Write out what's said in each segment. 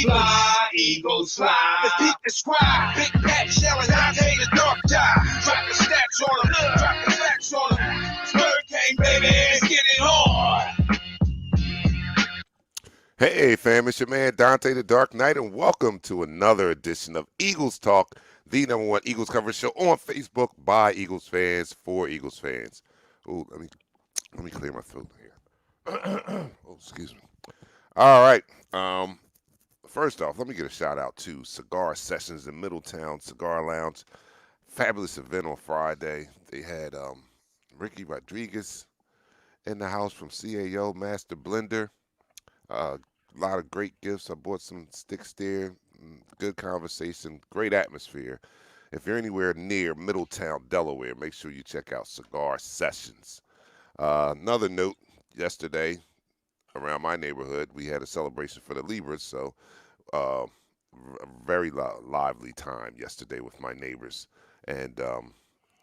Fly, Eagles fly. The beat describe. Big Pat shelling Dante the dark die. Drop the stats on him, drop the facts on him. Hurricane, baby, let's get it on. Hey, fam, it's your man Dante the Dark Knight, and welcome to another edition of Eagles Talk, the #1 Eagles coverage show on Facebook by Eagles fans for Eagles fans. Ooh, let me clear my throat here. Oh, excuse me. All right. First off, let me get a shout out to Cigar Sessions in Middletown Cigar Lounge. Fabulous event on Friday. They had Ricky Rodriguez in the house from CAO Master Blender. A lot of great gifts. I bought some sticks there. Good conversation. Great atmosphere. If you're anywhere near Middletown, Delaware, make sure you check out Cigar Sessions. Another note, yesterday around my neighborhood, we had a celebration for the Libras, so a very lively time yesterday with my neighbors. And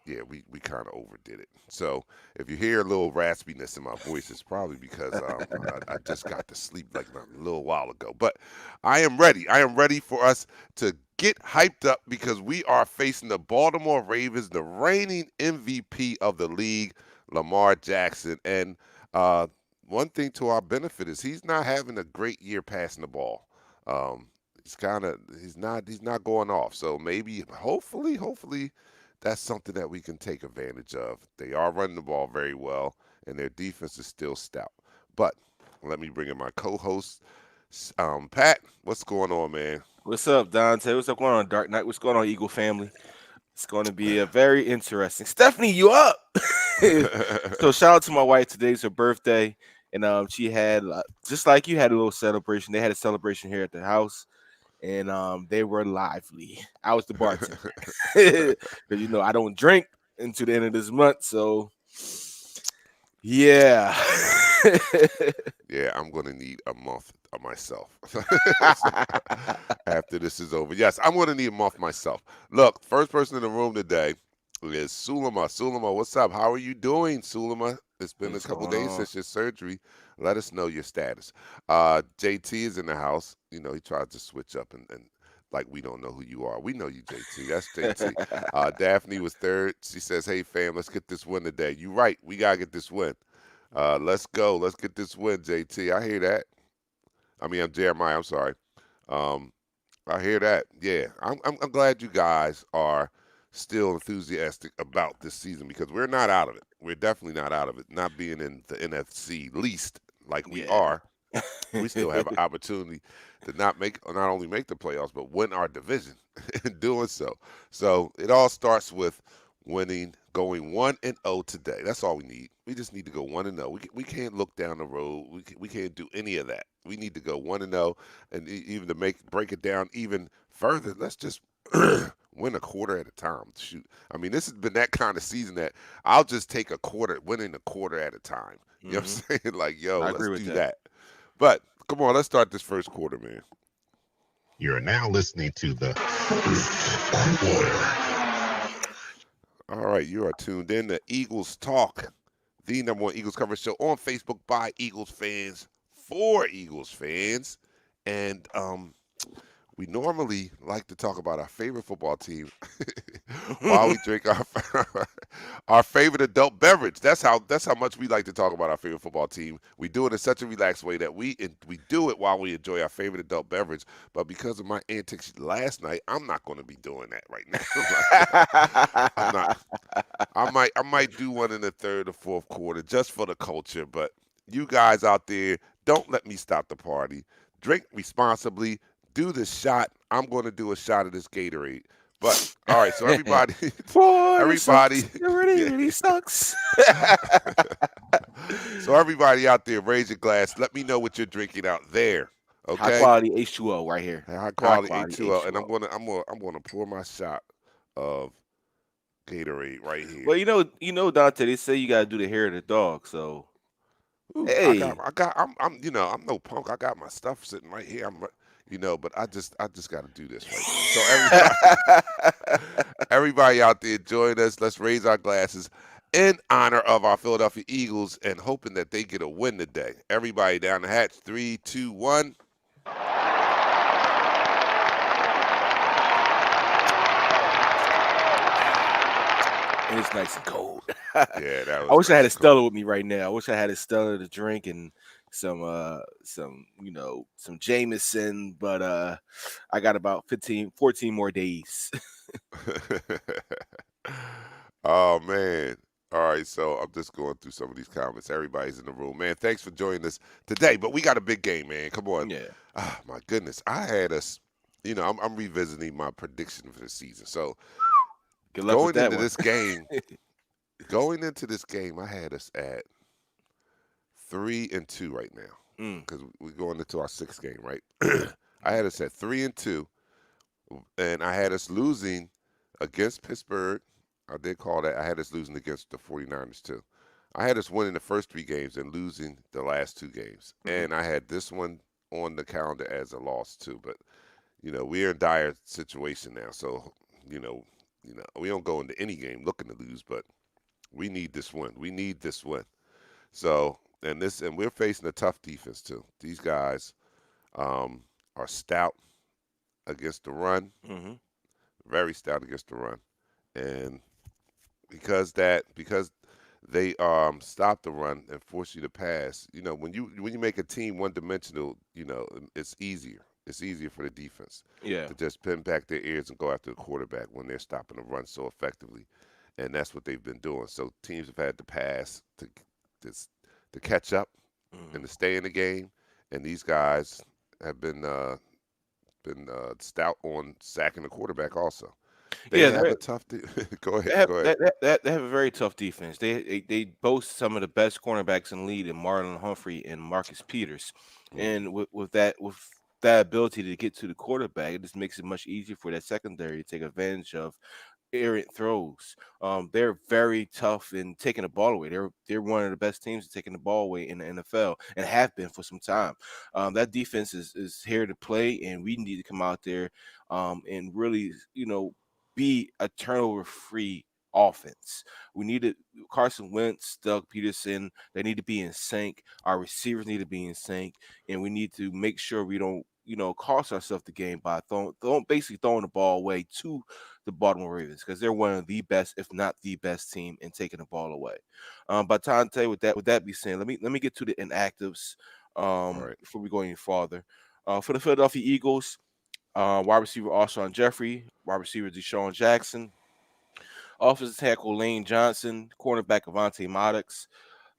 yeah, we kind of overdid it. So if you hear a little raspiness in my voice, it's probably because I just got to sleep like a little while ago. But I am ready. I am ready for us to get hyped up because we are facing the Baltimore Ravens, the reigning MVP of the league, Lamar Jackson. And one thing to our benefit is he's not having a great year passing the ball. He's not going off. So maybe, hopefully that's something that we can take advantage of. They are running the ball very well, and their defense is still stout. But let me bring in my co-host, Pat. What's going on, man? What's up, Dante? What's up going on, Dark Knight? What's going on, Eagle family? It's going to be a very interesting. Stephanie, you up? So shout out to my wife. Today's her birthday, and she had just like you had a little celebration. They had a celebration here at the house, and they were lively. I was the bartender because I don't drink until the end of this month, so yeah. Yeah, I'm going to need a month of myself after this is over. Yes, I'm going to need a month myself. Look, first person in the room today is Sulema. Sulema, what's up? How are you doing, Sulema? It's been What's a couple going days on? since your surgery. Let us know your status. JT is in the house. He tried to switch up and like we don't know who you are. We know you, JT. That's JT. Daphne was third. She says, hey, fam, let's get this win today. You right. We got to get this win. Let's go. Let's get this win, JT. I hear that. I'm Jeremiah. I'm sorry. Um, I hear that. Yeah, I'm glad you guys are still enthusiastic about this season because we're not out of it. We're definitely not out of it. Not being in the NFC least like we Yeah. are, we still have an opportunity to not only make the playoffs but win our division in doing so. So it all starts with going 1-0 today. That's all we need. We just need to go 1-0. We can't look down the road. We can't do any of that. We need to go 1-0, and even to break it down even further. Let's just win a quarter at a time. Shoot, this has been that kind of season that I'll just take winning a quarter at a time. You know what I'm saying? Like, yo, I let's agree with do that. that. But come on, let's start this first quarter, man. You're now listening to the first quarter. All right, you are tuned in to Eagles Talk, the #1 Eagles coverage show on Facebook by Eagles fans for Eagles fans. And we normally like to talk about our favorite football team while we drink our favorite adult beverage. That's how much we like to talk about our favorite football team. We do it in such a relaxed way that we do it while we enjoy our favorite adult beverage. But because of my antics last night, I'm not going to be doing that right now. I'm not. I might do one in the third or fourth quarter just for the culture. But you guys out there, don't let me stop the party. Drink responsibly. Do the shot. I'm going to do a shot of this Gatorade. But all right, so everybody, Boy, everybody, it really sucks. so everybody out there, raise your glass. Let me know what you're drinking out there. High Okay, quality H2O right here. high High quality quality H2O, and H2O. I'm gonna pour my shot of Gatorade right here. Well, Dante. They say you gotta do the hair of the dog. So, Ooh, hey, I'm no punk. I got my stuff sitting right here. But I just got to do this right now. So everybody out there, join us. Let's raise our glasses in honor of our Philadelphia Eagles and hoping that they get a win today. Everybody down the hatch. 3, 2, 1. and it's nice and cold. Yeah, that I was wish I nice had a and Stella cold. with me right now. I wish I had a Stella to drink and some some Jameson, but I got about 14 more days. Oh man. All right, so I'm just going through some of these comments. Everybody's in the room, man. Thanks for joining us today. But we got a big game, man. Come on. Yeah. Ah, my goodness. I had us. I'm revisiting my prediction for the season. So Good luck with going that into one. this game, going into this game, I had us at 3-2 right now Mm, because we're going into our sixth game, right? I had us at 3-2, and I had us losing against Pittsburgh. I did call that. I had us losing against the 49ers too. I had us winning the first 3 games and losing the last 2 games. mhm. And I had this one on the calendar as a loss too. But we're in dire situation now. So you know, we don't go into any game looking to lose, but we need this win. We need this win. So and we're facing a tough defense too. These guys are stout against the run, Mhm. very stout against the run, and because they stop the run and force you to pass. When you make a team one dimensional, it's easier. It's easier for the defense Yeah. to just pin back their ears and go after the quarterback when they're stopping the run so effectively, and that's what they've been doing. So teams have had to pass to, to catch up and Mhm. to stay in the game, and these guys have been stout on sacking the quarterback also. They Yeah, have a tough. Go ahead. they have Go ahead. they have a very tough defense. They boast some of the best cornerbacks in the league in Marlon Humphrey and Marcus Peters, Mhm. and with that ability to get to the quarterback, it just makes it much easier for that secondary to take advantage of errant throws. They're very tough in taking the ball away. They're one of the best teams at taking the ball away in the NFL and have been for some time. That defense is here to play, and we need to come out there and really, be a turnover free offense. We need it. Carson Wentz, Doug Peterson, they need to be in sync. Our receivers need to be in sync, and we need to make sure we don't, cost ourselves the game by basically throwing the ball away to the Baltimore Ravens because they're one of the best, if not the best team in taking the ball away. But Tante, with that be saying, let me get to the inactives All right. before we go any farther. For the Philadelphia Eagles, wide receiver Alshon Jeffrey, wide receiver Deshaun Jackson, offensive tackle Lane Johnson, cornerback Avante Maddox,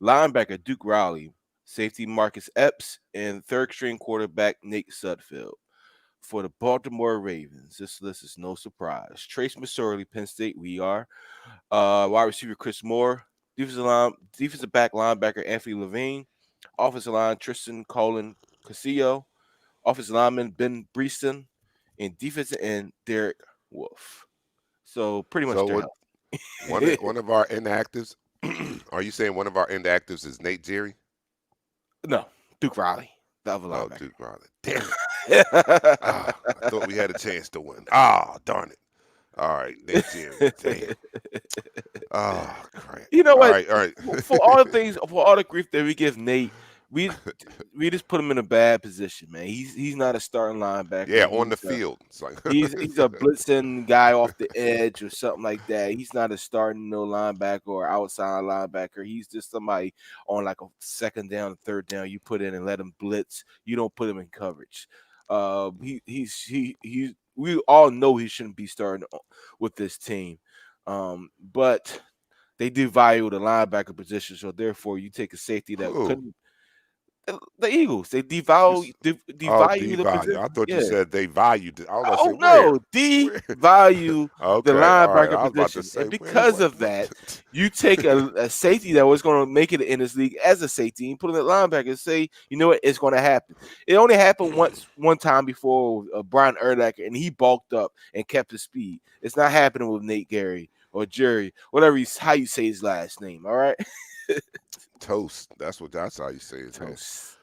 linebacker Duke Riley, safety Marcus Epps, and third string quarterback Nate Sudfeld. For the Baltimore Ravens, this list is no surprise. Trace McSorley, Penn State, we are. Wide receiver Chris Moore, defensive back linebacker Anthony Levine, offensive line Tristan Colin Casillo, offensive lineman Ben Breeston, and defensive end Derek Wolf. So pretty much So they're what? healthy. One of our inactives. Are you saying one of our inactives is Nate Jerry? No, Duke Riley, the other Oh, linebacker. Duke Riley. Damn it! I thought we had a chance to win. Darn it! All right, Nate Jerry. Damn. Oh, crap. You know All what? right. All right. For all the things, for all the grief that we give Nate, we we just put him in a bad position, man. He's not a starting Yeah, linebacker. on the field. It's like. He's a blitzing guy off the edge or something like that. He's not a starting no linebacker or outside linebacker. He's just somebody on like a second down, third down. You put in and let him blitz. You don't put him in coverage. We all know he shouldn't be starting with this team. But they do value the linebacker position, so therefore you take a safety that Who? couldn't. The Eagles, they You devalue s- devalue the devalue. I position. thought you Yeah. said they valued it. I was about to say Oh where? no, Where? devalue the Okay. All right. linebacker I was about to position, say and where? because of that, you take a safety that was going to make it in this league as a safety and put in a linebacker and say, you know what, it's going to happen. It only happened one time before with Brian Urlacher, and he bulked up and kept his speed. It's not happening with Nate Gary or Jerry, whatever how you say his last name. All right, Toast. That's how you say his name. toast,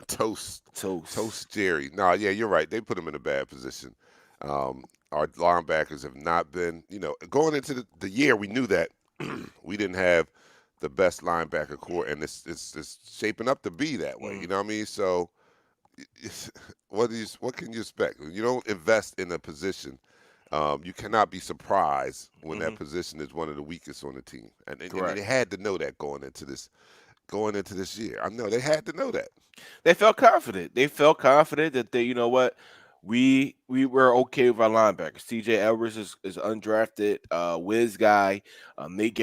Toast. toast. Toast Jerry. No, yeah, you're right. They put him in a bad position. Our linebackers have not been, going into the year, we knew that we didn't have the best linebacker core, and it's shaping up to be that way. You know what I mean? So, what can you expect? You don't invest in a position You cannot be surprised when that Hmm. position is one of the weakest on the team, and they Correct. had to know that going into this year. I know they had to know that. They felt confident. They felt confident that they, you know what, we were okay with our linebackers. T.J. Edwards is undrafted, whiz guy. Nate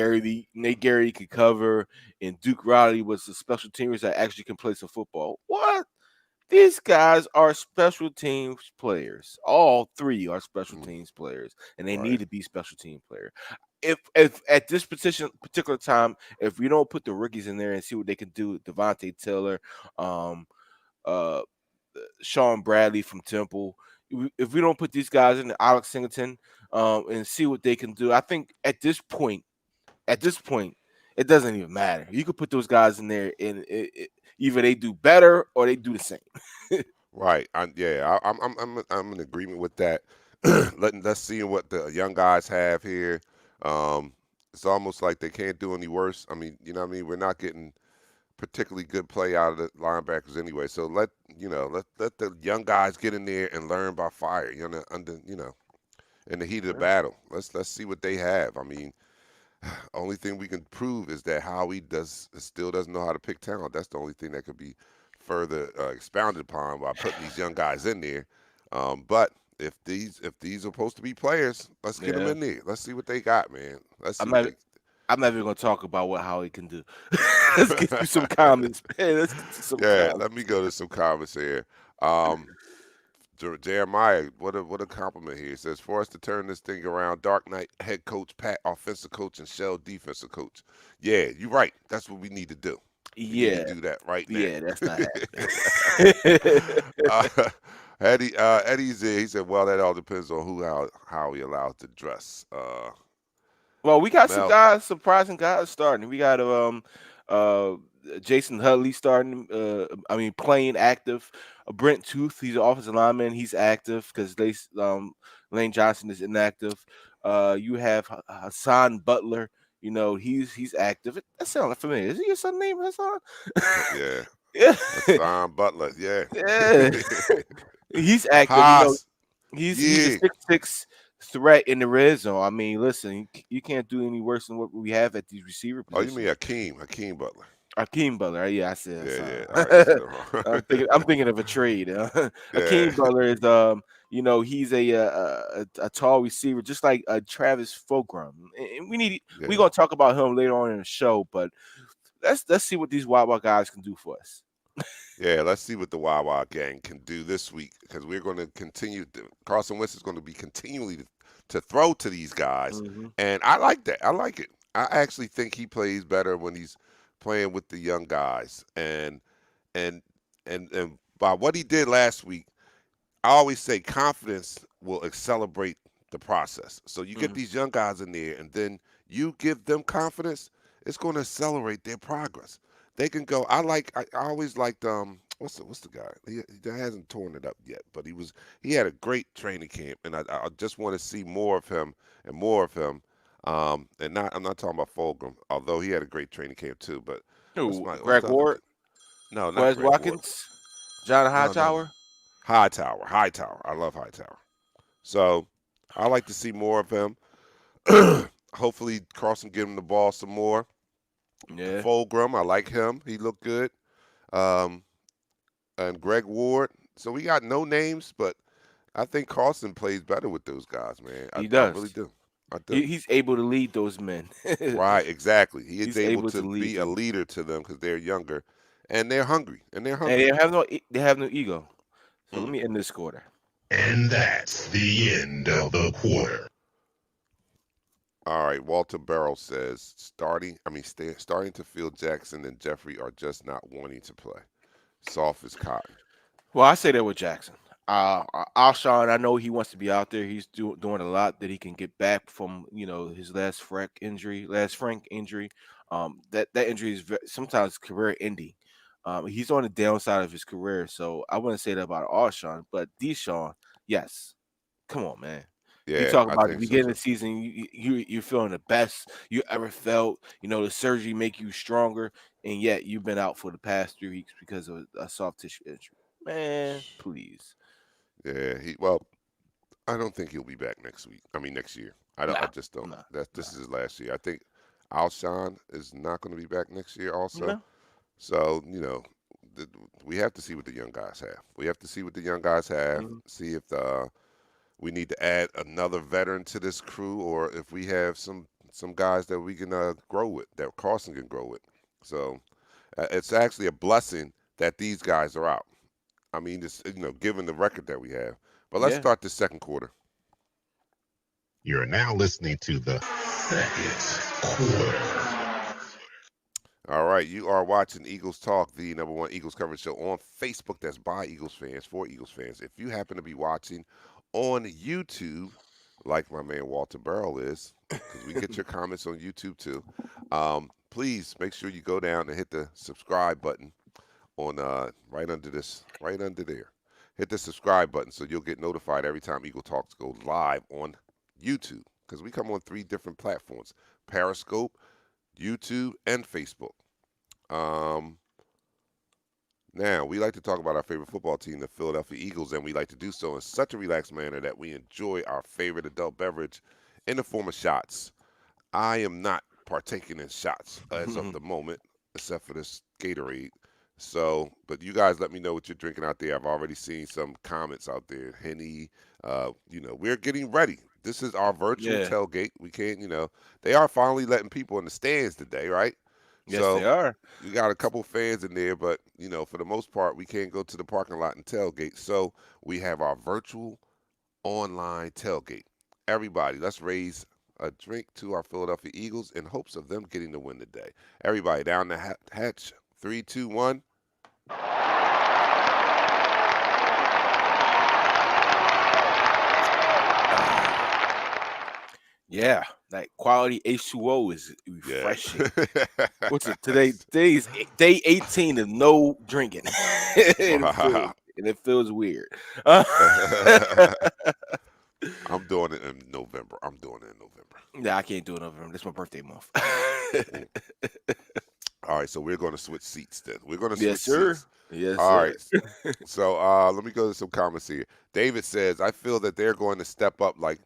Gary could cover, and Duke Riley was the special teamers that actually can play some football. What? These guys are special teams players. All three are special Mm, teams players, and they right. need to be special team players. If at this particular time, if we don't put the rookies in there and see what they can do, Devontae Taylor, um, uh, Sean Bradley from Temple, if we don't put these guys in, Alex Singleton, and see what they can do, I think at this point, it doesn't even matter. You could put those guys in there, and either they do better or they do the same. Right. I'm in agreement with that. Let's see what the young guys have here. Um, it's almost like they can't do any worse. I mean, you know what I mean? We're not getting particularly good play out of the linebackers anyway. So let the young guys get in there and learn by fire. In the heat of the battle. Let's see what they have. I mean, only thing we can prove is that Howie still doesn't know how to pick talent. That's the only thing that could be further expounded upon by putting these young guys in there. But if these are supposed to be players, let's get them Yeah, in there. Let's see what they got, man. Let's see I'm what not. they. I'm not even gonna talk about what Howie can do. Let's get to some comments, man. Let's get to some Yeah, let comments. me go to some comments here. Um, Jeremiah, what a compliment here. He says, for us to turn this thing around, Dark Knight head coach, Pat offensive coach, and Shell defensive coach. Yeah, you're right. That's what we need to do. We need to Yeah, do that right now. yeah, that's not happening. uh, Eddie's there. He said, well, that all depends on how he allows to dress. Well, we got some Mel, guys, surprising guys starting. We got uh Jason Hudley starting. I mean playing active. Brent Tooth, he's an offensive lineman. He's active because Lane Johnson is inactive. You have Hassan Butler. You know he's active. That sounds familiar. Is he your son named Hassan? yeah, Yeah, Hassan Butler, yeah. yeah. He's active. You know Haas, he's a yeah. 6'6" threat in the red zone. I mean, listen, you can't do any worse than what we have at these receiver Oh, you mean positions. Hakeem Butler? Akeem Butler, yeah, I said Yeah, son. yeah. All right, you said it wrong. I'm thinking of a trade. Yeah, Akeem Butler is he's a tall receiver, just like Travis Fulgham. And we're yeah. gonna talk about him later on in the show, but let's see what these wild guys can do for us. Yeah, let's see what the Wawa gang can do this week because we're going to continue. Carson Wentz is going to be continually to throw to these guys, Hmm. and I like that. I like it. I actually think he plays better when he's playing with the young guys, and and by what he did last week, I always say confidence will accelerate the process. So you get Hmm. these young guys in there, and then you give them confidence. It's going to accelerate their progress. They can go. I always liked what's the guy? He hasn't torn it up yet, but he had a great training camp, and I just want to see more of him and more of him. And not I'm not talking about Fulgham, although he had a great training camp too. But Who? what's Greg the other? Ward, No, not Wes Greg Ward. Watkins, John No. Hightower. Hightower. I love Hightower. So I like to see more of him. Hopefully, Carson give him the ball some more. Yeah, Fulgrim, I like him. He looked good. Um, and Greg Ward. So we got no names, but I think Carson plays better with those guys, man. he I really does. do. I do. He's able to lead those men. Right, exactly. He is He's able able to to lead be a them, leader to them because they're younger and they're hungry. And they're and hungry. they have no ego. So let Mm. me end this quarter. And that's the end of the quarter. All right, Walter Barrow says starting to feel Jackson and Jeffrey are just not wanting to play. Soft as cotton. Well, I say that with Jackson. Alshon, I know he wants to be out there. He's doing a lot that he can get back from his last Frank injury. That injury is sometimes career ending. He's on the downside of his career, so I wouldn't say that about Alshon, but Deshaun, yes. Come on, man. You Yeah, talk I about the think so beginning too. of the season, you're feeling the best you ever felt. The surgery make you stronger, and yet you've been out for the past 3 weeks because of a soft tissue injury. Man, please. Yeah, I don't think he'll be back next week. I mean next year. I Nah, just don't. nah, This nah, is his last year. I think Alshon is not going to be back next year also. no. So, th- we have to see what the young guys have. We have to see what the young guys have, Mhm. see if we need to add another veteran to this crew or if we have some guys that we can grow with, that Carson can grow with. So, it's actually a blessing that these guys are out. I mean, it's, given the record that we have. But let's Yeah. start the second quarter. You're now listening to the second quarter. All right, you are watching Eagles Talk, the number one Eagles coverage show on Facebook that's by Eagles fans, for Eagles fans. If you happen to be watching on YouTube, like my man Walter Burrell is, because we get your comments on YouTube too, please make sure you go down and hit the subscribe button on right under there. Hit the subscribe button so you'll get notified every time Eagle Talks go live on YouTube, because we come on 3 different platforms: Periscope, YouTube, and Facebook. Um, Now, we like to talk about our favorite football team, the Philadelphia Eagles, and we like to do so in such a relaxed manner that we enjoy our favorite adult beverage in the form of shots. I am not partaking in shots as of the moment, except for this Gatorade. So, but you guys let me know what you're drinking out there. I've already seen some comments out there. Henny, we're getting ready. This is our virtual Yeah. tailgate. We can't, they are finally letting people in the stands today, right? Yes, they So are. we got a couple fans in there, but for the most part, we can't go to the parking lot and tailgate. So we have our virtual online tailgate. Everybody, let's raise a drink to our Philadelphia Eagles in hopes of them getting the win today. Everybody down the hatch. 3, 2, 1. Yeah, that quality H2O is Yeah. refreshing. What's it today? Today's day 18 of no drinking. Wow. And it feels weird. I'm doing it in November. Nah, I can't do it in November. This is my birthday month. Mm. All right, so we're going to switch seats then. We're going to Yes, switch sir. seats. Yes, All sir. right. So let me go to some comments here. David says, I feel that they're going to step up like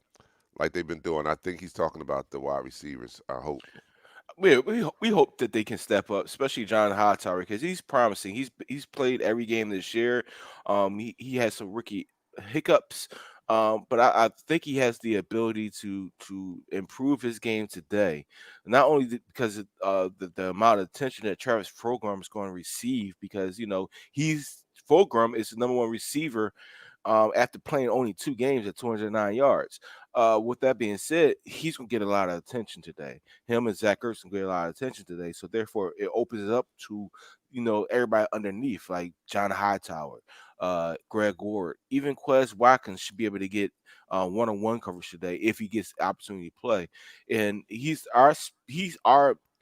they've been doing. I think he's talking about the wide receivers. I hope. We hope that they can step up, especially John Hightower, because he's promising. He's played every game this year. He has some rookie hiccups, but I think he has the ability to improve his game today. Not only because of the amount of attention that Travis Fulgham is going to receive, because Fulgham is the number one receiver after playing only 2 games at 209 yards. With that being said, he's going to get a lot of attention today. Him and Zach Ertz will get a lot of attention today. So therefore, it opens it up to everybody underneath, like John Hightower, Greg Ward, even Quez Watkins should be able to get one-on-one coverage today if he gets the opportunity to play. And he's our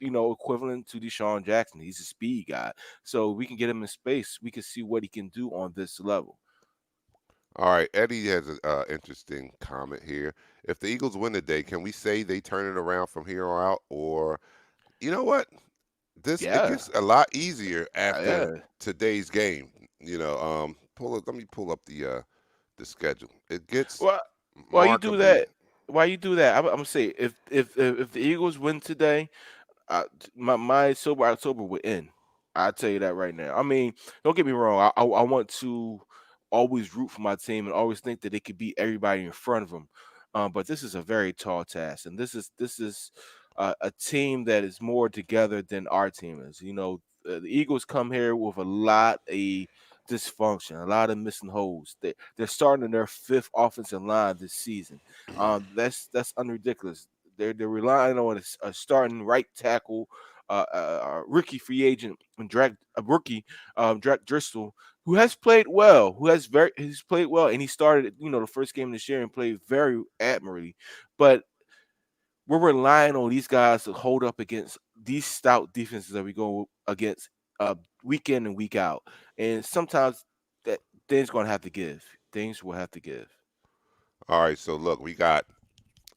equivalent to Deshaun Jackson. He's a speed guy, so we can get him in space. We can see what he can do on this level. All right. Eddie has an interesting comment here. If the Eagles win today, can we say they turn it around from here on out? Or, you know what? It Yeah, gets a lot easier after yeah. today's game. Let me pull up the schedule. It gets Well, while you do markedly. that, I'm gonna say if the Eagles win today, my sober October would end. I'll tell you that right now. I mean, don't get me wrong. I want to always root for my team and always think that they could beat everybody in front of them. But this is a very tall task, and this is a team that is more together than our team is. The Eagles come here with a lot of dysfunction, a lot of missing holes. They're starting their 5th offensive line this season. That's unridiculous. They're relying on a starting right tackle, rookie free agent and rookie Drake Driscoll, who has played well, he's played well, and he started the first game this year and played very admirably, but we're relying on these guys to hold up against these stout defenses that we go against week in and week out, and sometimes that things gonna have to give. Things will have to give. All right. So look, we got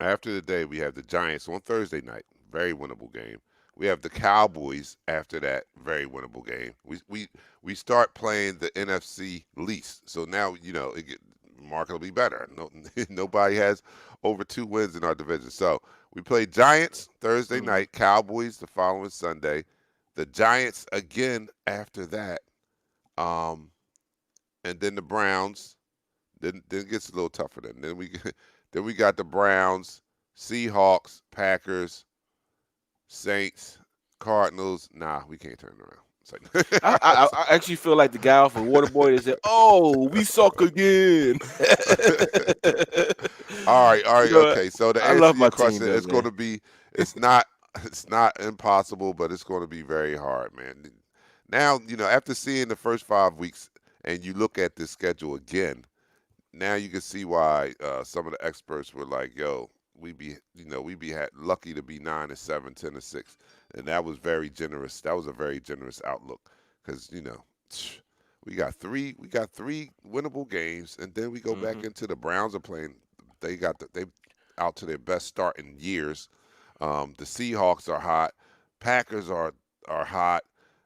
after the day we have the Giants on Thursday night, very winnable game. We have the Cowboys after that, very winnable game. We start playing the NFC least, so now markedly better. No, nobody has over 2 wins in our division. So we play Giants Thursday Mhm. night, Cowboys the following Sunday, the Giants again after that, um, and then the Browns. Then it gets a little tougher. Then we then we got the Browns, Seahawks, Packers, Saints, Cardinals. Nah, we can't turn it around. It's I actually feel like the guy off of Waterboy that said, "Oh, we suck again." all right, You know, okay. So to I answer love your my team question, though, it's going man. to be, it's not, it's not impossible, but it's going to be very hard, man. Now, after seeing the first 5 weeks, and you look at the schedule again, now you can see why some of the experts were like, "Yo, we be lucky to be 9-7, 10-6," and that was very generous. That was a very generous outlook because we got three winnable games, and then we go back Hmm. into the Browns are playing. They out to their best start in years. The Seahawks are hot. Packers are hot.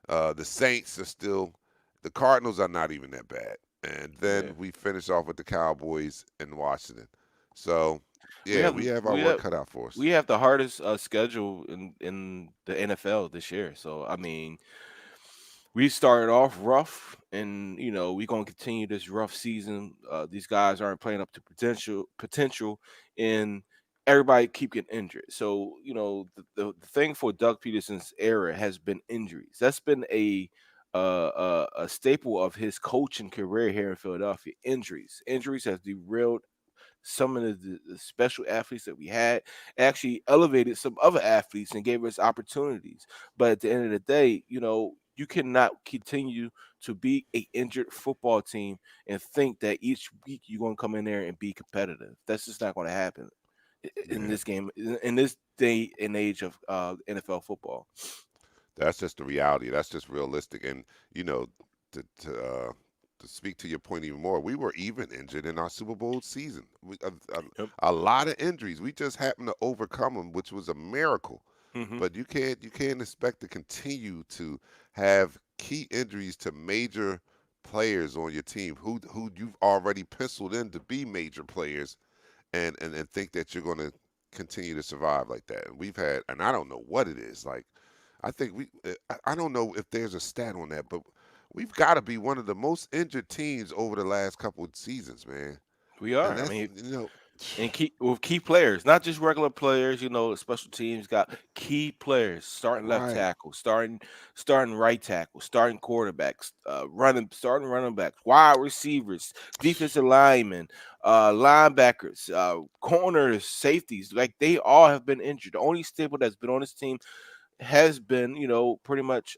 The Saints are still. The Cardinals are not even that bad. And Yeah, then we finish off with the Cowboys and Washington. So, we yeah, have we have our we work have cut out for us. we have the hardest schedule in the NFL this year. So I mean, we started off rough, and we're gonna continue this rough season. These guys aren't playing up to potential, and everybody keep getting injured. So the thing for Doug Peterson's era has been injuries. That's been a staple of his coaching career here in Philadelphia. Injuries has derailed some of the special athletes that we had, actually elevated some other athletes and gave us opportunities. But at the end of the day, you cannot continue to be a injured football team and think that each week you're going to come in there and be competitive. That's just not going to happen in Yeah, this game, in this day and age of NFL football. that's just the reality. That's just realistic. And you know, to to uh, to speak to your point even more, we were even injured in our Super Bowl season. Yep. A lot of injuries. We just happened to overcome them, which was a miracle. Hmm. But you can't expect to continue to have key injuries to major players on your team who you've already penciled in to be major players, and think that you're going to continue to survive like that. And we've had, and I don't know what it is. Like, I think I don't know if there's a stat on that, but we've got to be one of the most injured teams over the last couple of seasons, man. We And are. I that's, mean, and key players, not just regular players. Special teams got key players, starting left right. tackle, starting right tackle, starting quarterbacks, starting running backs, wide receivers, defensive linemen, linebackers, corners, safeties. Like they all have been injured. The only staple that's been on this team has been, pretty much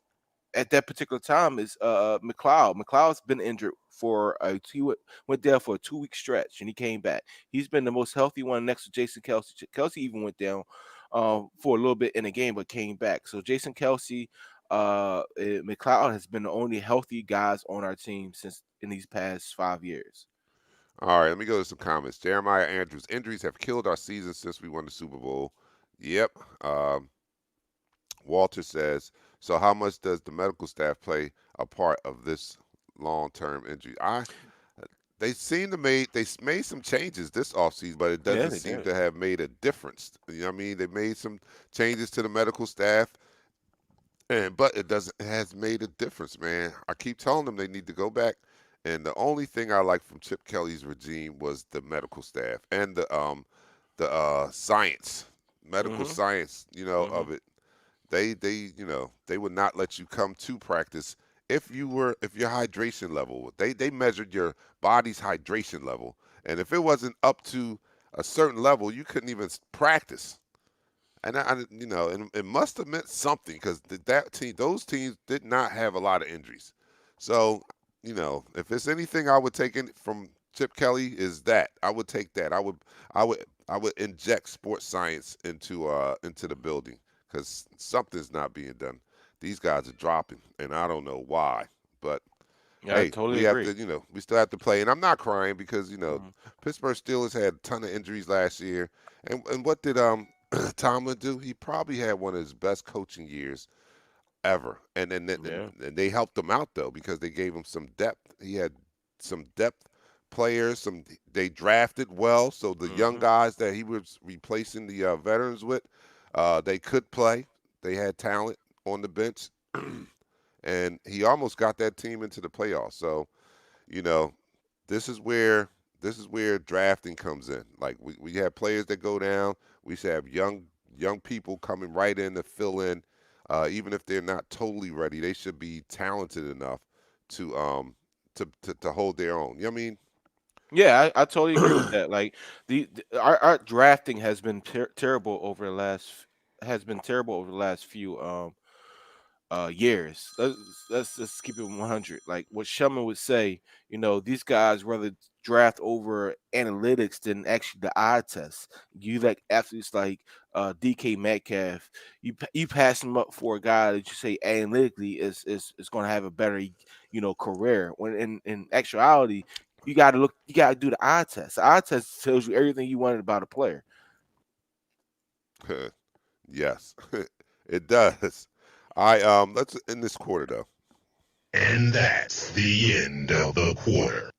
at that particular time is McLeod. McLeod's been injured for went there for a 2 week stretch and he came back. He's been the most healthy one next to Jason Kelsey. Kelsey even went down for a little bit in the game but came back. So Jason Kelsey, McLeod has been the only healthy guys on our team since in these past 5 years. All right, let me go to some comments. Jeremiah Andrews, injuries have killed our season since we won the Super Bowl. Yep. Um, Walter says, so how much does the medical staff play a part of this long-term injury? They made some changes this offseason, but it Yeah, doesn't they seem did. to have made a difference. You know what I mean? They made some changes to the medical staff, but it has made a difference, man. I keep telling them they need to go back. And the only thing I like from Chip Kelly's regime was the medical staff and the science, medical Hmm. science, Hmm. of it. They would not let you come to practice if your hydration level, they measured your body's hydration level, and if it wasn't up to a certain level, you couldn't even practice. And and it must have meant something because those teams did not have a lot of injuries. So, if it's anything I would take in from Chip Kelly is that I would take that. I would inject sports science into the building because something's not being done. These guys are dropping, and I don't know why. But Yeah, I hey, totally we have agree. to, we still have to play. And I'm not crying because Mhm. Pittsburgh Steelers had a ton of injuries last year. And what did Tomlin do? He probably had one of his best coaching years ever. And Yeah. they helped him out though because they gave him some depth. He had some depth players. They drafted well, so the young Mm-hmm. guys that he was replacing the veterans with, they could play. They had talent on the bench, and he almost got that team into the playoffs. So you know, this is where drafting comes in. Like we have players that go down. We should have young people coming right in to fill in. Even if they're not totally ready, they should be talented enough to hold their own. You know what I mean? Yeah, I totally agree with that. Like our drafting has been terrible over the last few years. Let's just keep it 100. Like what Sherman would say, these guys rather draft over analytics than actually the eye test. You like athletes like DK Metcalf, you pass him up for a guy that you say analytically is going to have a better career. When in actuality, you got to do the eye test. The eye test tells you everything you wanted about a player. Yes, it does. Let's end this quarter though. And that's the end of the quarter.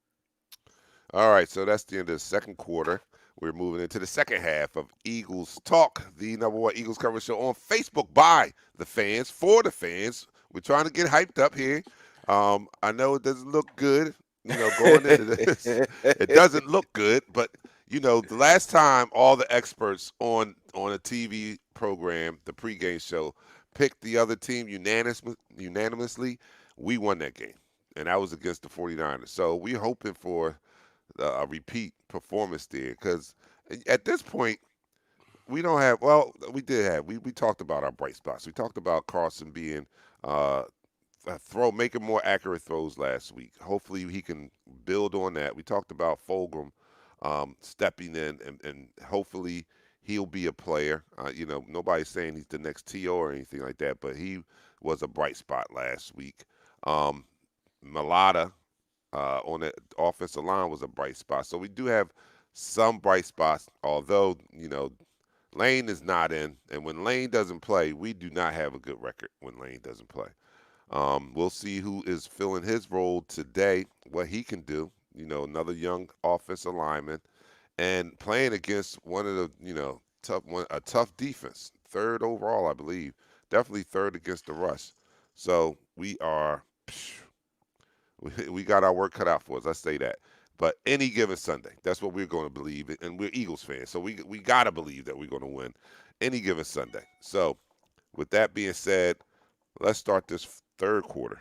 All right, so that's the end of the second quarter. We're moving into the second half of Eagles Talk, the number one Eagles coverage show on Facebook by the fans, for the fans. We're trying to get hyped up here. I know it doesn't look good, going into this. It doesn't look good, but the last time all the experts on a TV program, the pregame show, picked the other team unanimously, we won that game, and that was against the 49ers. So we're hoping for a repeat performance there, because at this point we don't have. Well, we did have. We talked about our bright spots. We talked about Carson being making more accurate throws last week. Hopefully he can build on that. We talked about Fulgham stepping in, and hopefully he'll be a player. Nobody's saying he's the next T.O. or anything like that, but he was a bright spot last week. Malata on the offensive line was a bright spot. So we do have some bright spots, although, Lane is not in. And when Lane doesn't play, we do not have a good record when Lane doesn't play. We'll see who is filling his role today, what he can do. Another young offensive lineman, and playing against one of the, a tough defense. Third overall, I believe. Definitely third against the rush. So we got our work cut out for us. Let's say that. But any given Sunday, that's what we're going to believe, and we're Eagles fans, so we got to believe that we're going to win any given Sunday. So, with that being said, let's start this third quarter.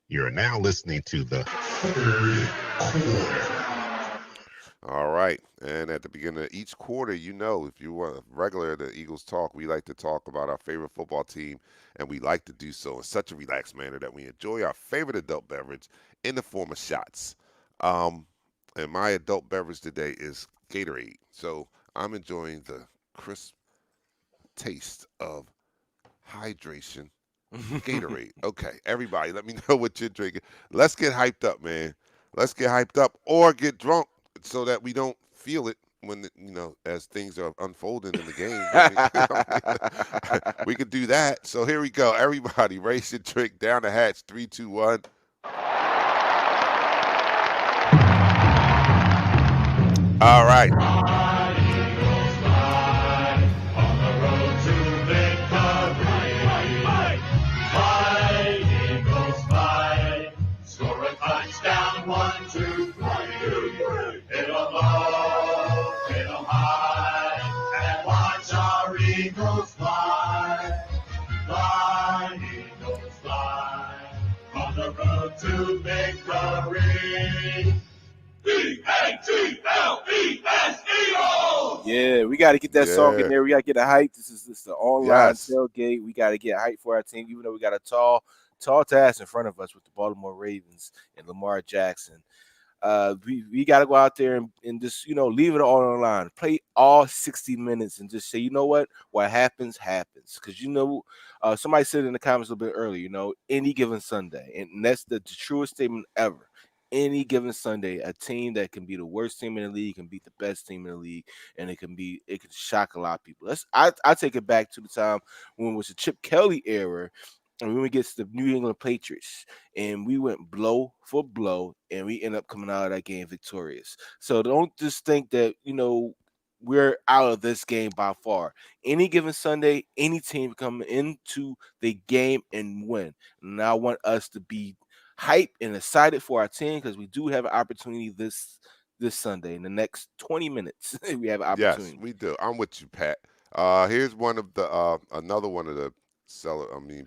You're now listening to the third quarter. All right, and at the beginning of each quarter, if you are a regular at the Eagles Talk, we like to talk about our favorite football team, and we like to do so in such a relaxed manner that we enjoy our favorite adult beverage in the form of shots. And my adult beverage today is Gatorade. So I'm enjoying the crisp taste of hydration. Gatorade. Okay, everybody, let me know what you're drinking. Let's get hyped up, man. Let's get hyped up or get drunk so that we don't feel it when, as things are unfolding in the game. We could do that. So here we go. Everybody, raise your drink down the hatch. 3, 2, 1. All right. Score a touchdown, 1, 2, 3. Hit 'em low, hit 'em high, and watch our Eagles fly. Fly, Eagles fly, on the road to victory. E-A-G-L-E-S, Eagles! Yeah, we got to get that song in Yeah. there. We got to get a hype. This is the online Yes. tailgate. We got to get hype for our team, even though we got a tall task in front of us with the Baltimore Ravens and Lamar Jackson. We got to go out there and just, leave it all on the line. Play all 60 minutes and just say, you know what happens. Because, somebody said in the comments a little bit earlier, any given Sunday. And that's the truest statement ever. Any given Sunday, a team that can be the worst team in the league can beat the best team in the league, and it can shock a lot of people. I take it back to the time when it was the Chip Kelly era, and we went against the New England Patriots, and we went blow for blow, and we end up coming out of that game victorious. So don't just think that we're out of this game by far. Any given Sunday, any team come into the game and win. And I want us to be hyped and excited for our team because we do have an opportunity this Sunday. In the next 20 minutes, we have an Yes, opportunity. we do. I'm with you, Pat. Here's one of the another one of the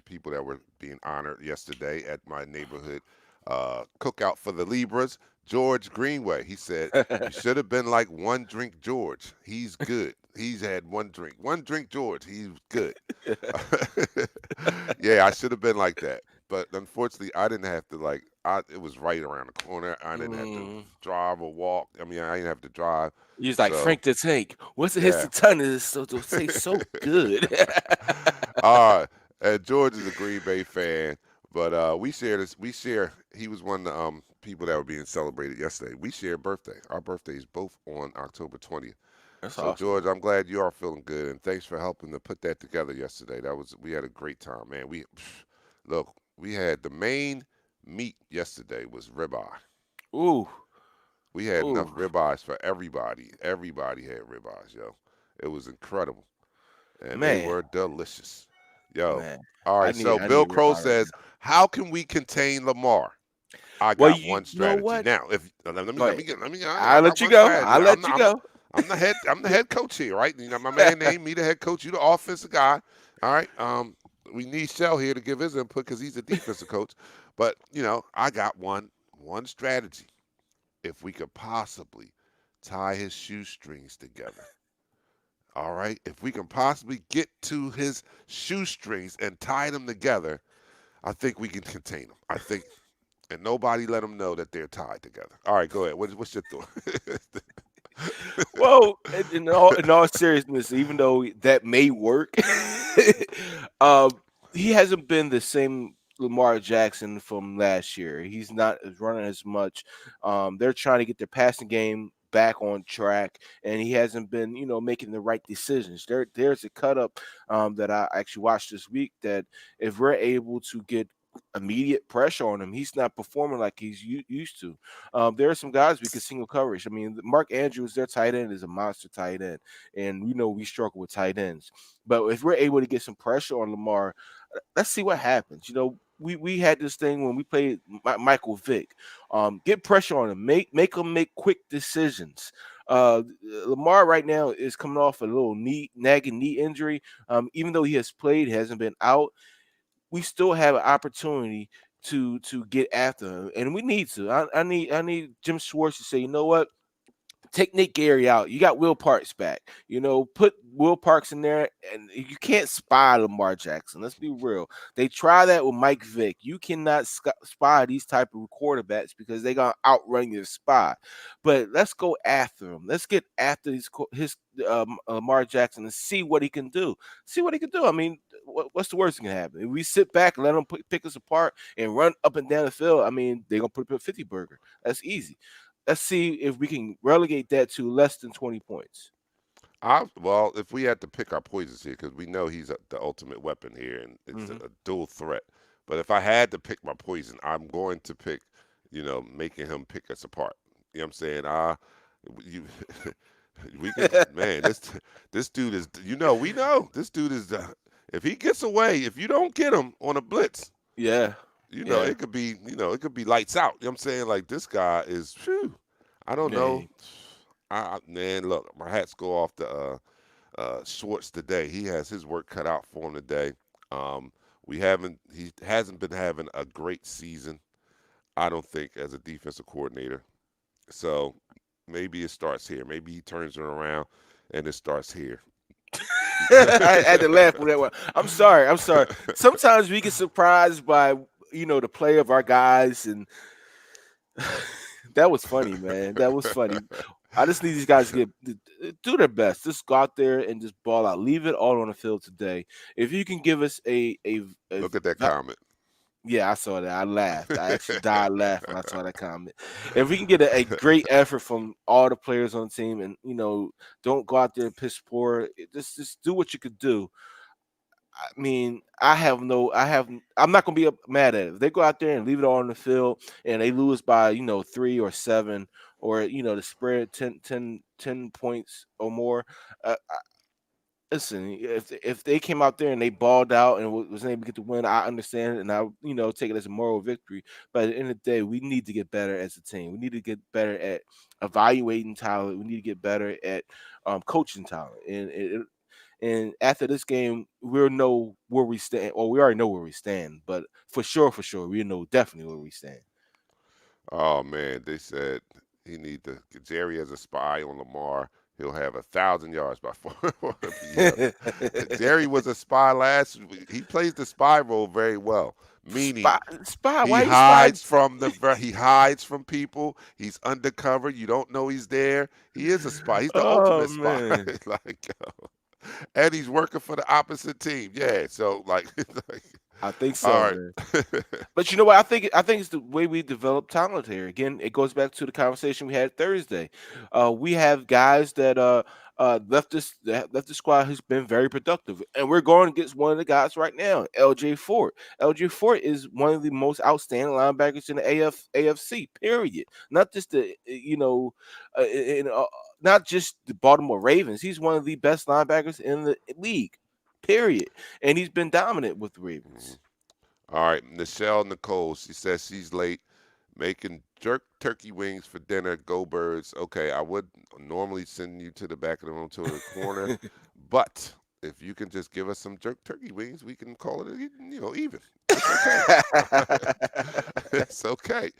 people that were being honored yesterday at my neighborhood cookout for the Libras. George Greenway. He said, "You should have been like One Drink George. He's good. He's had one drink. One drink George. He's good." Yeah, I should have been like that. But unfortunately, I didn't have to it was right around the corner. I didn't have to drive or walk. I mean, I didn't have to drive. He's like So, Frank the Tank. What's the yeah. Histotonus so to say so good? George is a Green Bay fan, but we share this. We share. He was one of the people that were being celebrated yesterday. We share birthday. Our birthdays both on October 20th. That's So awesome. George, I'm glad you are feeling good, and thanks for helping to put that together yesterday. We had a great time, man. Look, we had the main meat yesterday was ribeye. Ooh, We had enough ooh, ribeyes for everybody. Everybody had ribeyes, yo. It was incredible, and they man, were delicious, yo. man. All I right, need so I Bill need Crow ribeye right says, "How can we contain Lamar?" I Well, got you one know strategy. what? Now, if let me Go let ahead. me get let me. I I'll got let you one go. strategy. I'll let you go. I'm the head coach here, right? You know, my man named me the head coach. You the offensive guy. All right. We need Shell here to give his input because he's the defensive coach. But I got one strategy. If we could possibly tie his shoestrings together. All right. If we can possibly get to his shoestrings and tie them together, I think we can contain him. I think, and nobody let them know that they're tied together. All right, go ahead. What's your thought? Well, in all seriousness, even though that may work, um, he hasn't been the same Lamar Jackson from last year. He's not running as much. They're trying to get their passing game back on track, and he hasn't been, making the right decisions. There's a cut up that I actually watched this week that if we're able to get immediate pressure on him, he's not performing like he's used to. There are some guys we could single coverage. I mean, Mark Andrews, their tight end, is a monster tight end, and we know we struggle with tight ends. But if we're able to get some pressure on Lamar, let's see what happens. We had this thing when we played Michael Vick. Get pressure on him, make him make quick decisions. Lamar right now is coming off a little nagging knee injury. Even though he has played, he hasn't been out. We still have an opportunity to get after him, and we need to. I need Jim Schwartz to say, you know what? Take Nick Gary out. You got Will Parks back. Put Will Parks in there, and you can't spy Lamar Jackson. Let's be real. They try that with Mike Vick. You cannot spy these type of quarterbacks because they're gonna outrun your spy. But let's go after him. Let's get after his Lamar Jackson and see what he can do. See what he can do. I mean, what's the worst that can happen? If we sit back and let them pick us apart and run up and down the field, I mean, they're gonna put up a 50 burger. That's easy. Let's see if we can relegate that to less than 20 points. Well, if we had to pick our poisons here, because we know he's the ultimate weapon here, and it's Mm-hmm. a dual threat. But if I had to pick my poison, I'm going to pick, making him pick us apart. You know what I'm saying? You, we can, man. This dude is, we know this dude is. If he gets away, if you don't get him on a blitz, Yeah. Yeah. it could be lights out. You know what I'm saying? Like this guy is. Whew, I don't Yeah. know. Man, look, my hats go off to Schwartz today. He has his work cut out for him today. Um, he hasn't been having a great season, I don't think, as a defensive coordinator. So maybe it starts here. Maybe he turns it around and it starts here. I had to laugh with that one. I'm sorry. I'm sorry. Sometimes we get surprised by the play of our guys, and that was funny, man. That was funny. I just need these guys to do their best. Just go out there and just ball out. Leave it all on the field today. If you can give us a Look at that comment. yeah, I saw that. I laughed. I actually died laughing when I saw that comment. If we can get a great effort from all the players on the team, and don't go out there and piss poor. Just do what you could do. I mean, I'm not gonna be mad at it. If they go out there and leave it all on the field and they lose by 3 or 7, or the spread 10 points or more. Uh, Listen, if they came out there and they balled out and was able to get the win, I understand it, and I take it as a moral victory. But at the end of the day, we need to get better as a team. We need to get better at evaluating talent. We need to get better at coaching talent. And after this game, we'll know where we stand. Or we already know where we stand. But for sure, we know definitely where we stand. Oh man, they said he need to. Jerry as a spy on Lamar. He'll have 1,000 yards by 4 p.m. Jerry was a spy last week. He plays the spy role very well, meaning spy. he Why you hides spy? he hides from people. He's undercover. You don't know he's there. He is a spy. He's the Oh ultimate spy. man. Like, and he's working for the opposite team. Yeah. So like, I think all so, right. man. But you know what? I think it's the way we develop talent here. Again, it goes back to the conversation we had Thursday. We have guys that left the squad who's been very productive, and we're going against one of the guys right now, LJ Fort. LJ Fort is one of the most outstanding linebackers in the AFC. Period. Not just not just the Baltimore Ravens. He's one of the best linebackers in the league. Period. And he's been dominant with the Ravens. All right, Nichelle Nicole. She says she's late, making jerk turkey wings for dinner. Go Birds. Okay, I would normally send you to the back of the room to the corner, but if you can just give us some jerk turkey wings, we can call it even. It's okay. It's okay.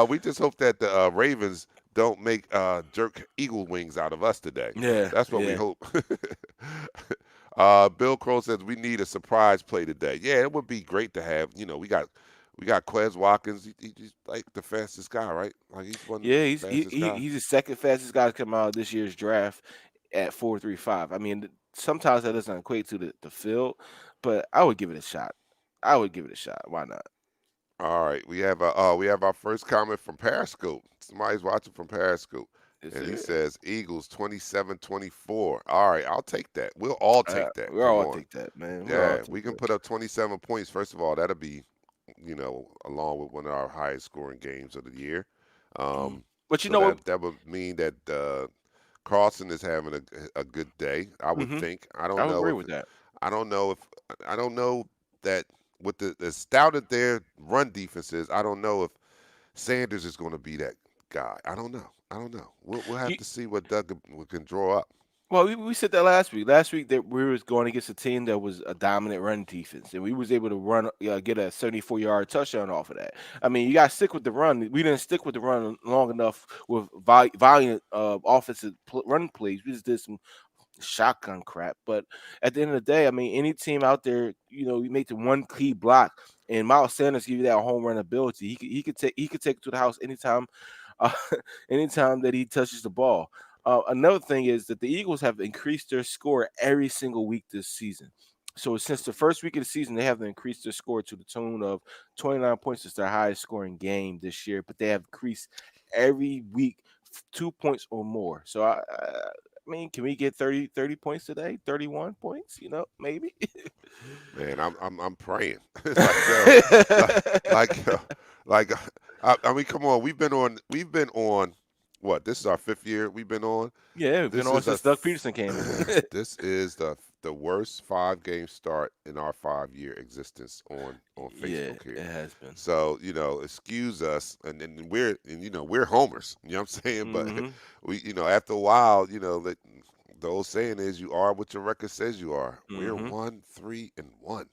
We just hope that the Ravens don't make jerk eagle wings out of us today. Yeah, That's what we yeah. hope. Bill Crow says we need a surprise play today. Yeah, it would be great to have. We got Quez Watkins. He's like the fastest guy, right? Like he's one of Yeah, the he, fastest he guys. he's the second fastest guy to come out of this year's draft at 4.35. I mean, sometimes that doesn't equate to the field, but I would give it a shot. I would give it a shot. Why not? All right, we have our first comment from Periscope. Somebody's watching from Periscope, Is and he it? says Eagles 27-24. All right, I'll take that. We'll all take that. We're Come all on. take that, man. We're all Yeah, take we can that. put up 27 points. First of all, that'll be, along with one of our highest scoring games of the year. Mm. Um, But you so know what? that would mean that Carlson is having a good day. I would Hmm. think. I would agree with that. I don't know if I don't know that with the stout that their run defense is. I don't know if Sanders is going to be that guy. I don't know. I don't know. We'll have You, to see what Doug can draw up. Well, we said that last week. Last week that we was going against a team that was a dominant run defense, and we was able to get a 74-yard touchdown off of that. I mean, you got to stick with the run. We didn't stick with the run long enough with valiant offensive run plays. We just did some shotgun crap. But at the end of the day, I mean, any team out there, you make the one key block, and Miles Sanders give you that home run ability. He could take it to the house anytime, uh, anytime that he touches the ball. Another thing is that the Eagles have increased their score every single week this season. So since the first week of the season, they have increased their score to the tune of 29 points. It's their highest scoring game this year, but they have increased every week 2 points or more. So I mean, can we get 30 points today? 31 points, maybe. Man, I'm praying. Like like yo, like I mean, come on. We've been on what? This is our 5th year we've been on. Yeah, we've been This on is a since Doug Peterson came in. this is the worst 5-game start in our 5-year existence on Yeah, Facebook here. it has been. So, excuse us, and we're homers. You know what I'm saying? But Hmm. after a while, the old saying is, you are what your record says you are. We're Hmm. 1-3-1.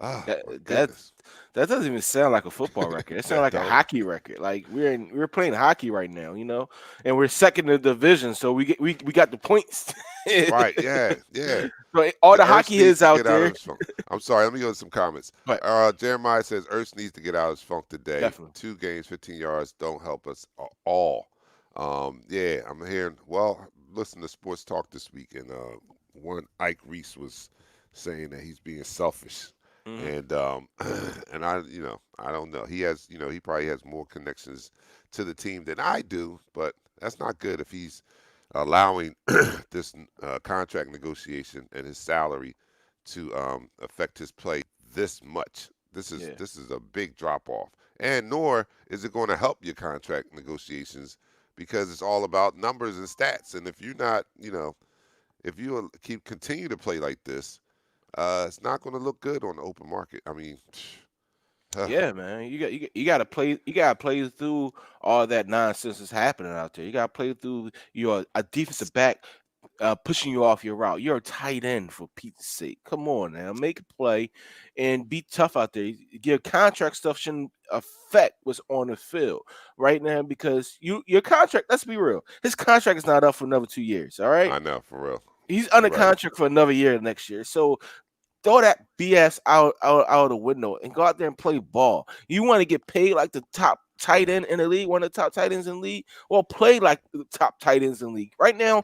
Ah, That my that goodness. that doesn't even sound like a football record. It sounds That like a don't. hockey record. Like we're playing hockey right now, and we're second in the division, so we got the points. Right? Yeah, yeah. So all the Ertz hockey needs heads to out get out of there, his funk. I'm sorry. Let me go to some comments. but Jeremiah says Ertz needs to get out of his funk today. definitely. 2 games, 15 yards don't help us at all. Yeah, I'm hearing. Well, listen to sports talk this week, and one Ike Reese was saying that he's being selfish, Hmm. and and I don't know. He probably has more connections to the team than I do, but that's not good if he's allowing this contract negotiation and his salary to affect his play this much. This Yeah. is a big drop off, and nor is it going to help your contract negotiations because it's all about numbers and stats. And if you're not, if you continue to play like this, it's not going to look good on the open market. I mean, Yeah, man. You got to play through all that nonsense that's happening out there. You got to play through a defensive back pushing you off your route. You're a tight end, for Pete's sake. Come on now, make a play and be tough out there. Your contract stuff shouldn't affect what's on the field right now because your contract. Let's be real. His contract is not up for another 2 years. All right. I know, for real. He's under Right. contract for another year next year. So throw that BS out the window and go out there and play ball. You want to get paid like the top tight end in the league, one of the top tight ends in the league? Well, play like the top tight ends in the league. Right now,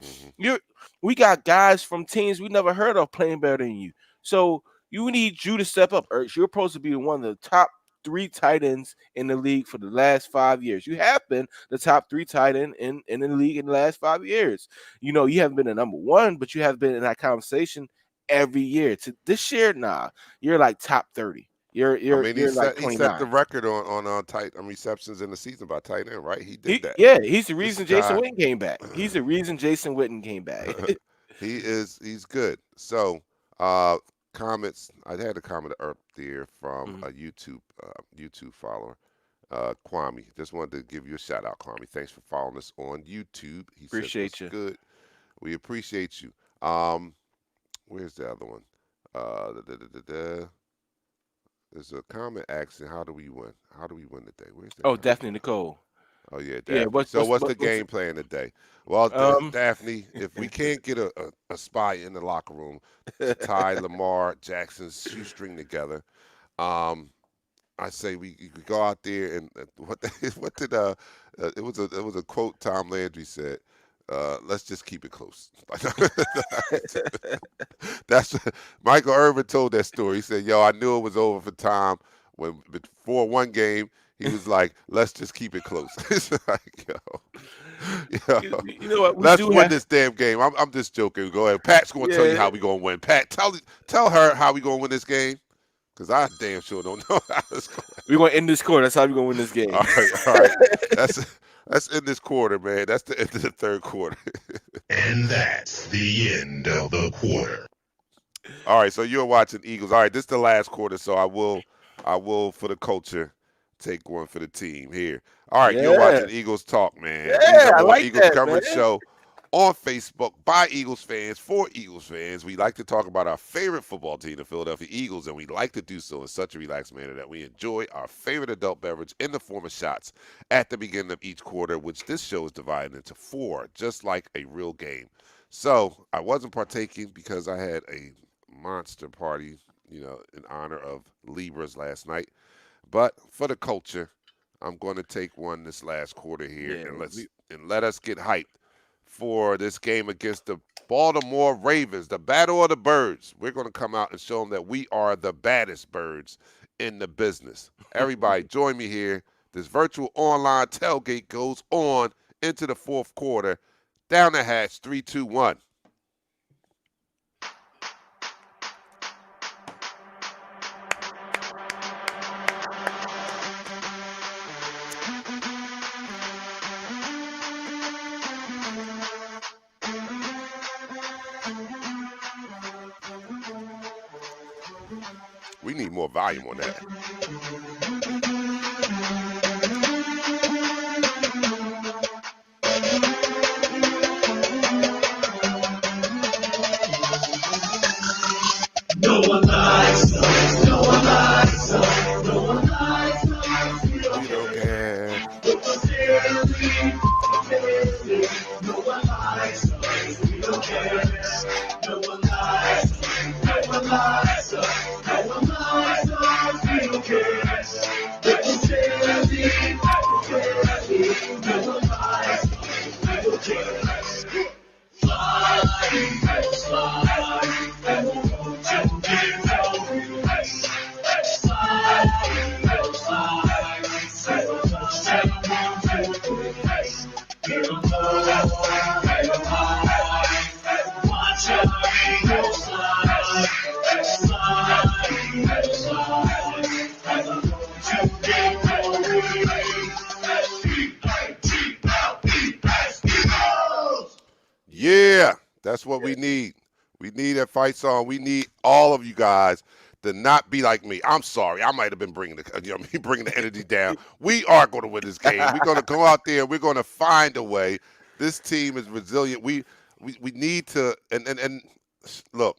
we got guys from teams we never heard of playing better than you. So you need you to step up, Ertz. You're supposed to be one of the top 3 tight ends in the league for the last 5 years. You have been the top 3 tight end in the league in the last 5 years. You haven't been a number 1, but you have been in that conversation every year. To this year, nah, you're like top 30. You're he like 29. set the record on tight receptions in the season by tight end, right? He did that. Yeah, he's the reason This Jason guy- Witten came back. He's the reason Jason Witten came back. He's good. So comments. I had a comment up there from a YouTube follower, Kwame. Just wanted to give you a shout out, Kwame. Thanks for following us on YouTube. He Appreciate says, you. "What's good. We appreciate you." Where's the other one? There's a comment asking, "How do we win? How do we win today?" Where's that? Oh, comment? Daphne Nicole. Oh yeah, Yeah, Daphne. what's the game plan today? Well, Daphne, if we can't get a spy in the locker room to tie Lamar Jackson's shoestring together, I say we go out there and what did it was a quote Tom Landry said. Let's just keep it close. That's Michael Irvin told that story. He said, "Yo, I knew it was over for Tom when before one game." He was like, "Let's just keep it close." It's like, yo. You know what? Let's win this damn game. I'm just joking. Go ahead. Pat's going to tell you how we going to win. Pat, tell her how we going to win this game, because I damn sure don't know how it's going. We're going to end this quarter. That's how we're going to win this game. All right. That's in this quarter, man. That's the end of the third quarter. And that's the end of the quarter. All right, so you're watching Eagles. All right, this is the last quarter, so I will for the culture take one for the team here. All right, you're watching Eagles Talk, man. Yeah, I like Eagles that, coverage man. show on Facebook by Eagles fans for Eagles fans. We like to talk about our favorite football team, the Philadelphia Eagles, and we like to do so in such a relaxed manner that we enjoy our favorite adult beverage in the form of shots at the beginning of each quarter, which this show is divided into 4, just like a real game. So I wasn't partaking because I had a monster party, in honor of Libras last night. But for the culture, I'm going to take one this last quarter here, and let us get hyped for this game against the Baltimore Ravens, the Battle of the Birds. We're going to come out and show them that we are the baddest birds in the business. Everybody, join me here. This virtual online tailgate goes on into the fourth quarter. Down the hatch, 3, 2, 1. We need more volume on that. No one likes us. No one likes us. No one likes us. We don't We don't care. But sincerely, no one likes us. We don't care. No one likes us. No one likes us. No one likes us. We don't care. But sincerely, no one likes us. We don't care. Fly, fly, and won't you give Watch out, Yeah, that's what we need. We need that fight song. We need all of you guys to not be like me. I'm sorry, I might have been bringing me bringing the energy down. We are going to win this game. We're going to go out there. We're going to find a way. This team is resilient. We need to and look.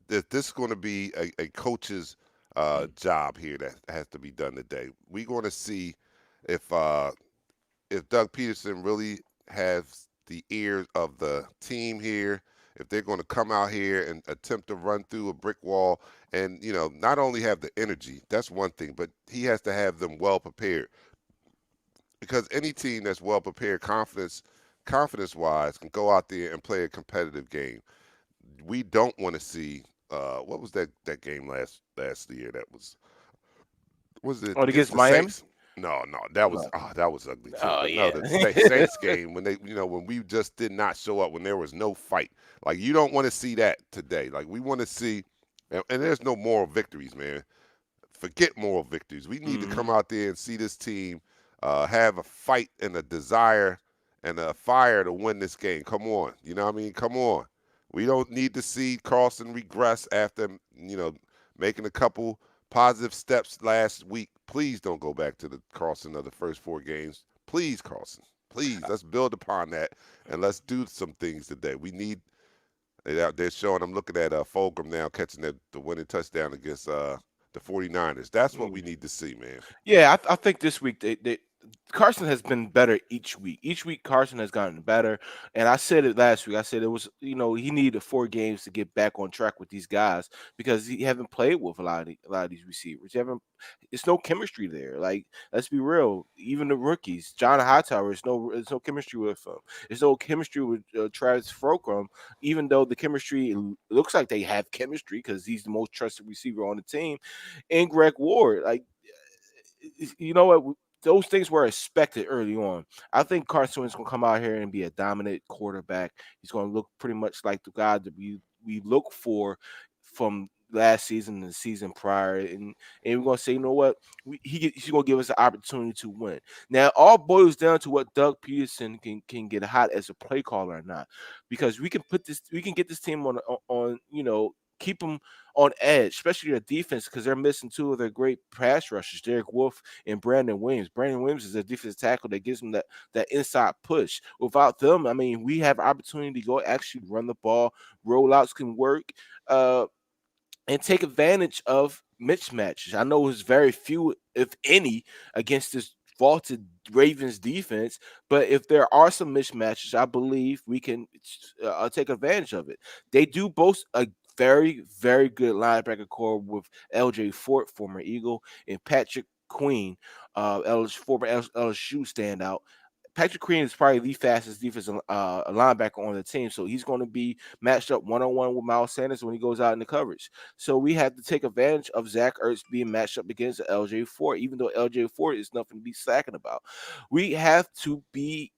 This is going to be a coach's job here that has to be done today. We're going to see if uh, if Doug Peterson really has the ears of the team here, if they're going to come out here and attempt to run through a brick wall and, not only have the energy, that's one thing, but he has to have them well prepared. Because any team that's well prepared, confidence wise, can go out there and play a competitive game. We don't want to see what was that game last year that was it Oh, against against the Miami? Saints? No, that was No. that was ugly too. Oh But no, yeah. the Saints game when when we just did not show up when there was no fight. Like you don't want to see that today. Like we want to see, and there's no moral victories, man. Forget moral victories. We need to come Mhm. out there and see this team have a fight and a desire and a fire to win this game. Come on, you know what I mean? Come on. We don't need to see Carlson regress after making a couple positive steps last week. Please don't go back to the Carlson of the first 4 games. Please, Carlson. Please, let's build upon that and let's do some things today. We need. They're showing. I'm looking at Fulgham now catching the winning touchdown against the 49ers. That's what we Mhm. need to see, man. Yeah, I think this week Carson has been better each week. Each week Carson has gotten better, and I said it last week. I said it was he needed 4 games to get back on track with these guys because he haven't played with a lot of these receivers. He haven't. It's no chemistry there. Like let's be real. Even the rookies, John Hightower, it's no chemistry with him. There's no chemistry with Travis Fulgham. Even though the chemistry looks like they have chemistry because he's the most trusted receiver on the team, and Greg Ward, like you know what? Those things were expected early on. I think Carson is going to come out here and be a dominant quarterback. He's going to look pretty much like the guy that we look for from last season and the season prior, and we're going to say, you know what? He's going to give us an opportunity to win. Now, it all boils down to what Doug Peterson can get hot as a play caller or not, because we can get this team on keep them on edge, especially their defense, because they're missing 2 of their great pass rushers, Derek Wolf and Brandon Williams. Brandon Williams is a defensive tackle that gives them that inside push. Without them, I mean, we have opportunity to go actually run the ball. Rollouts can work. And take advantage of mismatches. I know it's very few, if any, against this vaulted Ravens defense, but if there are some mismatches, I believe we can take advantage of it. They do boast a very, very good linebacker core with LJ Fort, former Eagle, and Patrick Queen, former LSU standout. Patrick Queen is probably the fastest defensive linebacker on the team, so he's going to be matched up 1-on-1 with Miles Sanders when he goes out in the coverage. So we have to take advantage of Zach Ertz being matched up against LJ Fort, even though LJ Fort is nothing to be slacking about. We have to be,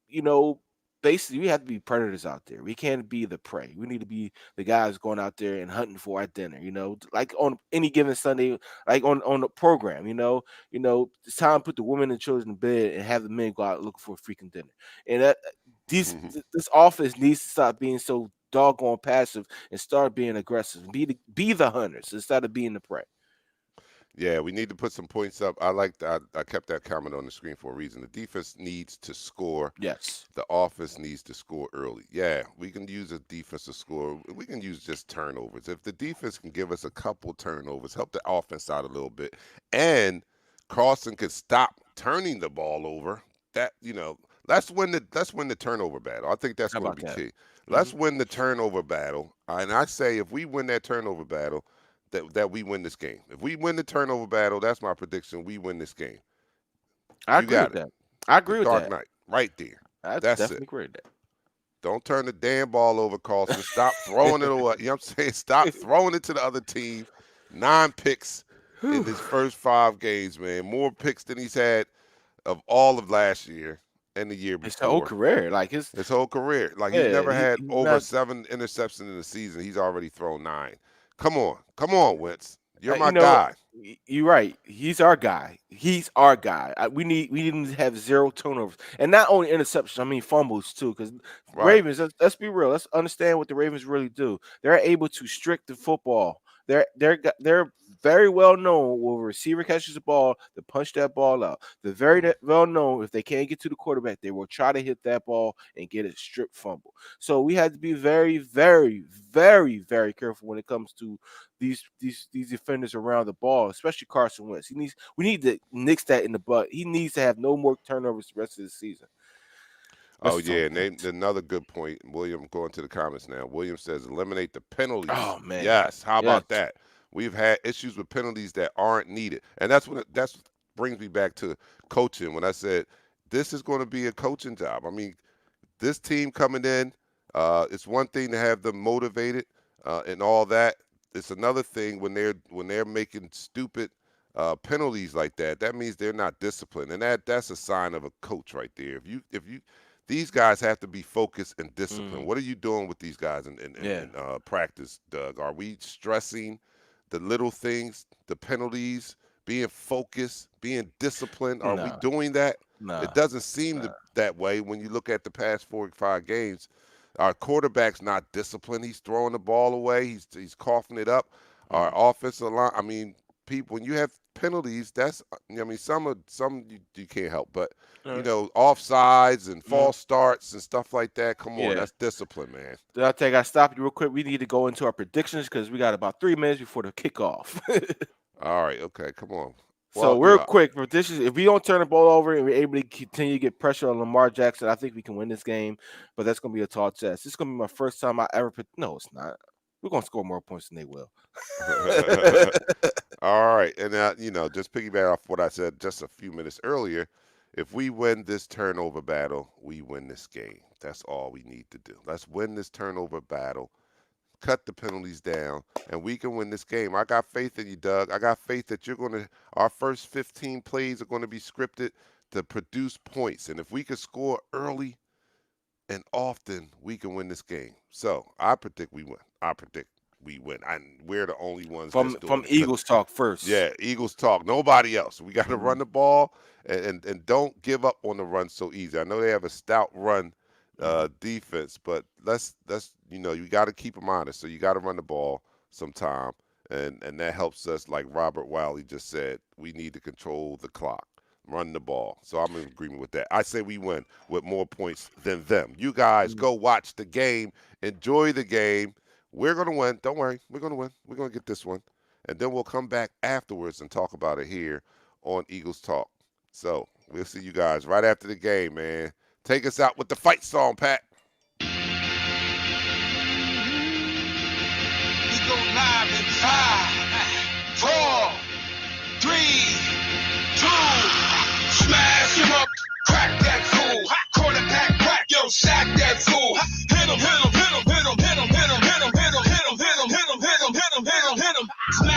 you know, basically we have to be predators out there. We can't be the prey. We need to be the guys going out there and hunting for our dinner, like on any given Sunday, like on the program, it's time to put the women and children in bed and have the men go out looking for a freaking dinner. And this offense needs to stop being so doggone passive and start being aggressive. Be the hunters instead of being the prey. Yeah, we need to put some points up. I like that. I kept that comment on the screen for a reason. The defense needs to score. Yes. The offense needs to score early. Yeah, we can use a defensive score. We can use just turnovers. If the defense can give us a couple turnovers, help the offense out a little bit, and Carlson could stop turning the ball over, that let's win the turnover battle. I think that's How going about to be that? key. Hmm. Let's win the turnover battle. And I say if we win that turnover battle, that we win this game. If we win the turnover battle, that's my prediction. We win this game. I You agree got with it. that. I The agree with Dark that. Knight, right there. I That's definitely it. agree with that. Don't turn the damn ball over, Carlson. Stop throwing it away. You know what I'm saying? Stop throwing it to the other team. 9 picks in Whew. his first 5 games, man. More picks than he's had of all of last year and the year His whole before. career, like His whole career. Like he's yeah, never had he's over not. 7 interceptions in a season. He's already thrown 9. Come on. Come on, Wentz. You're my You know, guy. you're right. He's our guy. He's our guy. We need him to have 0 turnovers, and not only interceptions. I mean fumbles too. Because Right. Ravens, let's be real. Let's understand what the Ravens really do. They're able to strict the football. They're very well known when a receiver catches the ball to punch that ball out. They're very well known if they can't get to the quarterback, they will try to hit that ball and get a strip fumble. So we have to be very, very, very, very careful when it comes to these defenders around the ball, especially Carson Wentz. We need to nix that in the butt. He needs to have no more turnovers the rest of the season. Oh yeah, and another good point. William, going to the comments now. William says eliminate the penalties. Oh man, yes. How about Yes. that? We've had issues with penalties that aren't needed, and that's brings me back to coaching. When I said this is going to be a coaching job. I mean, this team coming in, it's one thing to have them motivated and all that. It's another thing when they're making stupid penalties like that. That means they're not disciplined, and that's a sign of a coach right there. If you these guys have to be focused and disciplined. What are you doing with these guys in practice, Doug? Are we stressing the little things, the penalties, being focused, being disciplined? Are we doing that? No. It doesn't seem that way when you look at the past 4 or 5 games. Our quarterback's not disciplined. He's throwing the ball away. He's coughing it up. Our offensive line. I mean, people, when you have penalties, some you can't help, but offsides and false starts and stuff like that. Come on, that's discipline, man. I think I stopped you real quick. We need to go into our predictions because we got about 3 minutes before the kickoff. All right, okay, come on. So real quick, predictions. If we don't turn the ball over and we're able to continue to get pressure on Lamar Jackson, I think we can win this game. But that's going to be a tall test. This is going to be my first time I ever. No, it's not. We're going to score more points than they will. All right. And, just piggyback off what I said just a few minutes earlier, if we win this turnover battle, we win this game. That's all we need to do. Let's win this turnover battle, cut the penalties down, and we can win this game. I got faith in you, Doug. I got faith that our first 15 plays are going to be scripted to produce points. And if we can score early and often, we can win this game. So I predict we win. And we're the only ones from Eagles talk first. Yeah, Eagles talk. Nobody else. We got to run the ball and don't give up on the run so easy. I know they have a stout run defense, but let's you got to keep them honest. So you got to run the ball sometime, and that helps us. Like Robert Wiley just said, we need to control the clock. Run the ball. So I'm in agreement with that. I say we win with more points than them. You guys go watch the game. Enjoy the game. We're going to win. Don't worry. We're going to win. We're going to get this one. And then we'll come back afterwards and talk about it here on Eagles Talk. So we'll see you guys right after the game, man. Take us out with the fight song, Pat. We go live in 5, 4, 3, 2. Smash him up, crack that fool. Quarterback crack, yo, sack that fool. Hit him,